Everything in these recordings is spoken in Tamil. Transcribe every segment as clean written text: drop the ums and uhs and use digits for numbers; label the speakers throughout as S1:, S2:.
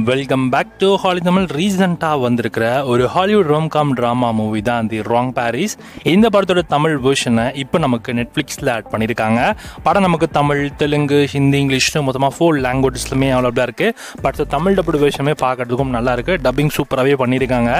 S1: Welcome back to holy Tamil. ரீசெண்டாக வந்திருக்கிற ஒரு ஹாலிவுட் ரோம்காம் ட்ராமா மூவி தான் தி ராங் பாரிஸ். இந்த படத்தோட தமிழ் வெர்ஷனை இப்போ நமக்கு நெட்ஃப்ளிக்ஸில் ஆட் பண்ணியிருக்காங்க. படம் நமக்கு தமிழ், தெலுங்கு, ஹிந்தி, இங்கிலீஷ்னு மொத்தமாக 4 லாங்குவேஜஸ்லுமே அவ்வளோதான் இருக்குது. பட் தமிழ் டப்புடு வெர்ஷனுமே பார்க்கறதுக்கும் நல்லா இருக்குது. டப்பிங் சூப்பராகவே பண்ணியிருக்காங்க.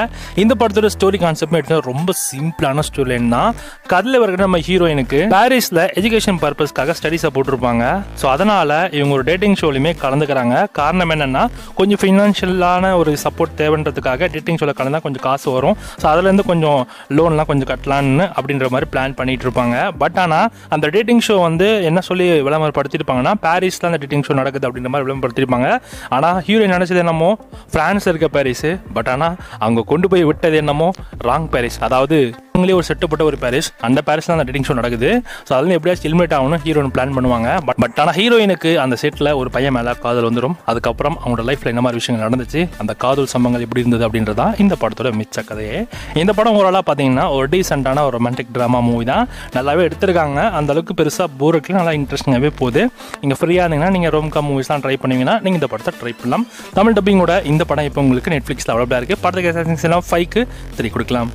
S1: இந்த படத்தோட ஸ்டோரி கான்செப்ட் எடுத்து ரொம்ப சிம்பிளான ஸ்டோரி லைன் தான். கதையில் வரைக்கும் நம்ம ஹீரோயினுக்கு பாரிஸில் எஜுகேஷன் பர்பஸ்க்காக ஸ்டடீஸை போட்டிருப்பாங்க. ஸோ அதனால் இவங்க ஒரு டேட்டிங் ஷோலையுமே கலந்துக்கிறாங்க. காரணம் என்னென்னா கொஞ்சம் ஃபினான்ஷியலான ஒரு சப்போர்ட் தேவைன்றதுக்காக டேட்டிங் ஷோவில் கலந்தால் கொஞ்சம் காசு வரும். ஸோ அதுலேருந்து கொஞ்சம் லோன்லாம் கொஞ்சம் கட்டலான்னு அப்படின்ற மாதிரி பிளான் பண்ணிட்டு இருப்பாங்க. பட் ஆனால் அந்த டேட்டிங் ஷோ வந்து என்ன சொல்லி விளம்பரப்படுத்திருப்பாங்கன்னா பாரிஸில் அந்த டேட்டிங் ஷோ நடக்குது அப்படின்ற மாதிரி விளம்பரப்படுத்திருப்பாங்க. ஆனால் ஹீரோயின் நினச்சது என்னமோ ஃப்ரான்ஸில் இருக்க பாரிஸு. பட் ஆனால் அவங்க கொண்டு போய் விட்டது என்னமோ ராங் பாரிஸ், அதாவது அவங்களே ஒரு செட்டப்பட்ட ஒரு பாரிஸ். அந்த பாரிஸில் அந்த டேட்டிங் ஷோ நடக்குது. ஸோ அதில் எப்படியாச்சும் ஹெல்மெட் ஆகணும் ஹீரோயின் பிளான் பண்ணுவாங்க. பட் ஆனால் ஹீரோயினுக்கு அந்த செட்டில் ஒரு பையன் மேலே காதல் வந்துடும். அதுக்கப்புறம் அவங்களோட லைஃப்பில் என்ன மாதிரி விஷயங்கள் நடந்துச்சு, அந்த காதல் சம்பவங்கள் எப்படி இருந்தது அப்படின்றதான் இந்த படத்தோட மிச்ச கதையே. இந்த படம் ஓரளவு பார்த்தீங்கன்னா ஒரு டீசென்டான ஒரு ரொமான்டிக் ட்ராமா மூவி தான். நல்லாவே எடுத்திருக்காங்க. அந்த அளவுக்கு பெருசாக போர் அடிக்கல, நல்லா இன்ட்ரெஸ்டிங்காகவே போகுது. நீங்கள் ஃப்ரீயாக இருந்தீங்கன்னா நீங்கள் ரோம்காம் மூவிஸ்லாம் ட்ரை பண்ணுவீங்கன்னா நீங்கள் இந்த படத்தை ட்ரை பண்ணலாம். தமிழ் டப்பிங்கோட இந்த படம் இப்போ உங்களுக்கு நெட்ஃப்ளிக்ஸில் அவைலபிளாக இருக்குது. படத்துக்கு 5க்கு 3 கொடுக்கலாம்.